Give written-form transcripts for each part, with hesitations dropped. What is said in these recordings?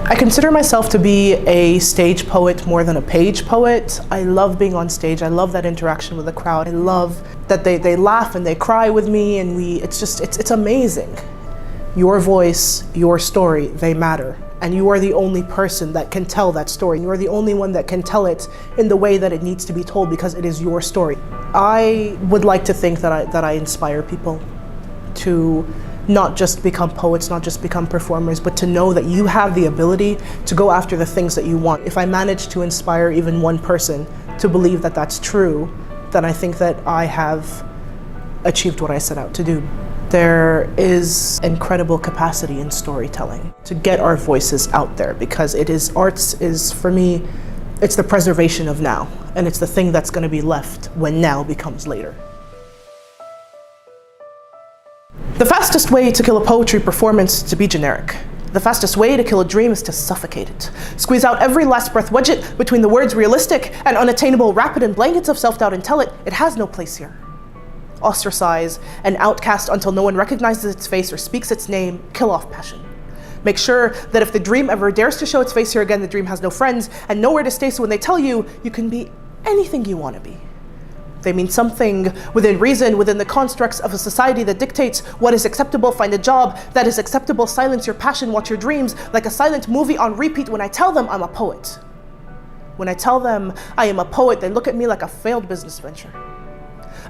I consider myself to be a stage poet more than a page poet. I love being on stage. I love that interaction with the crowd. I love that they laugh and they cry with me, and it's amazing. Your voice, your story, they matter. And you are the only person that can tell that story. You are the only one that can tell it in the way that it needs to be told, because it is your story. I would like to think that I inspire people to not just become poets, not just become performers, but to know that you have the ability to go after the things that you want. If I manage to inspire even one person to believe that that's true, then I think that I have achieved what I set out to do. There is incredible capacity in storytelling to get our voices out there, because arts is, for me, it's the preservation of now, and it's the thing that's going to be left when now becomes later. The fastest way to kill a poetry performance is to be generic. The fastest way to kill a dream is to suffocate it. Squeeze out every last breath, wedge it between the words realistic and unattainable, wrap it in blankets of self-doubt and tell it has no place here. Ostracize and outcast until no one recognizes its face or speaks its name, kill off passion. Make sure that if the dream ever dares to show its face here again, the dream has no friends and nowhere to stay, so when they tell you, you can be anything you want to be. They mean something within reason, within the constructs of a society that dictates what is acceptable. Find a job that is acceptable, silence your passion, watch your dreams like a silent movie on repeat. When I tell them I'm a poet, when I tell them I am a poet, they look at me like a failed business venture.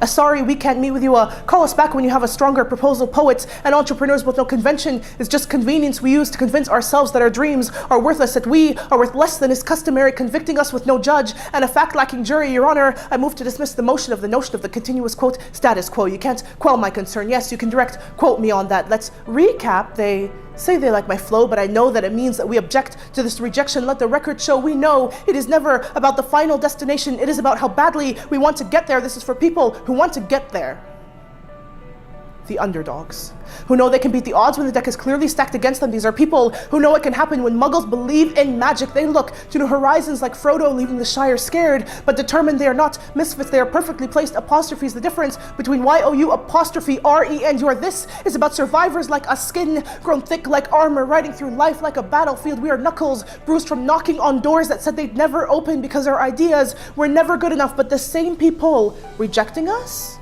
Sorry, we can't meet with you. Call us back when you have a stronger proposal. Poets and entrepreneurs with no convention is just convenience we use to convince ourselves that our dreams are worthless, that we are worth less than is customary, convicting us with no judge and a fact-lacking jury. Your Honor, I move to dismiss the notion of the continuous, quote, status quo. You can't quell my concern. Yes, you can direct quote me on that. Let's recap. They say they like my flow, but I know that it means that we object to this rejection. Let the record show we know it is never about the final destination. It is about how badly we want to get there. This is for people who want to get there. The underdogs, who know they can beat the odds when the deck is clearly stacked against them. These are people who know it can happen when muggles believe in magic. They look to new horizons like Frodo leaving the Shire scared, but determined they are not misfits. They are perfectly placed apostrophes. The difference between Y-O-U apostrophe R-E and your this is about survivors like us, skin grown thick like armor, riding through life like a battlefield. We are knuckles bruised from knocking on doors that said they'd never open because our ideas were never good enough. But the same people rejecting us,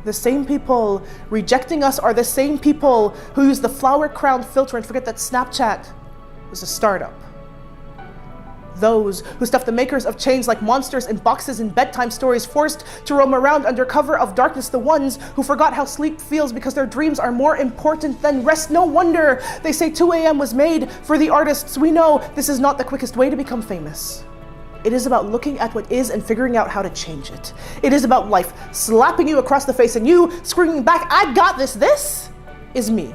the same people rejecting us are the same people who use the flower-crowned filter and forget that Snapchat was a startup. Those who stuff the makers of change like monsters in boxes in bedtime stories, forced to roam around under cover of darkness. The ones who forgot how sleep feels because their dreams are more important than rest. No wonder they say 2 a.m. was made for the artists. We know this is not the quickest way to become famous. It is about looking at what is and figuring out how to change it. It is about life slapping you across the face and you screaming back, I got this. This is me.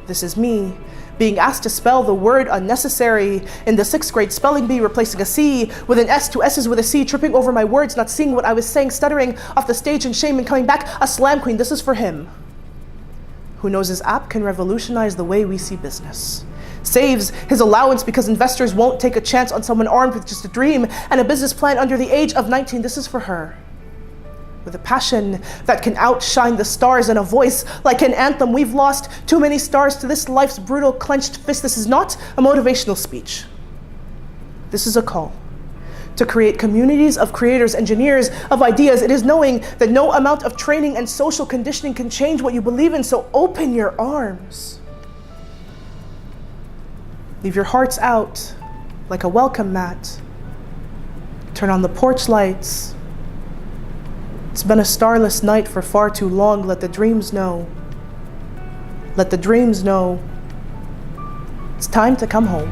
This is me being asked to spell the word unnecessary in the 6th grade spelling bee, replacing a C with an S, 2 S's with a C, tripping over my words, not seeing what I was saying, stuttering off the stage in shame and coming back a slam queen. This is for him who knows his app can revolutionize the way we see business. Saves his allowance because investors won't take a chance on someone armed with just a dream and a business plan under the age of 19. This is for her, with a passion that can outshine the stars and a voice like an anthem. We've lost too many stars to this life's brutal clenched fist. This is not a motivational speech. This is a call to create communities of creators, engineers of ideas. It is knowing that no amount of training and social conditioning can change what you believe in, so open your arms. Leave your hearts out like a welcome mat. Turn on the porch lights. It's been a starless night for far too long. Let the dreams know. Let the dreams know. It's time to come home.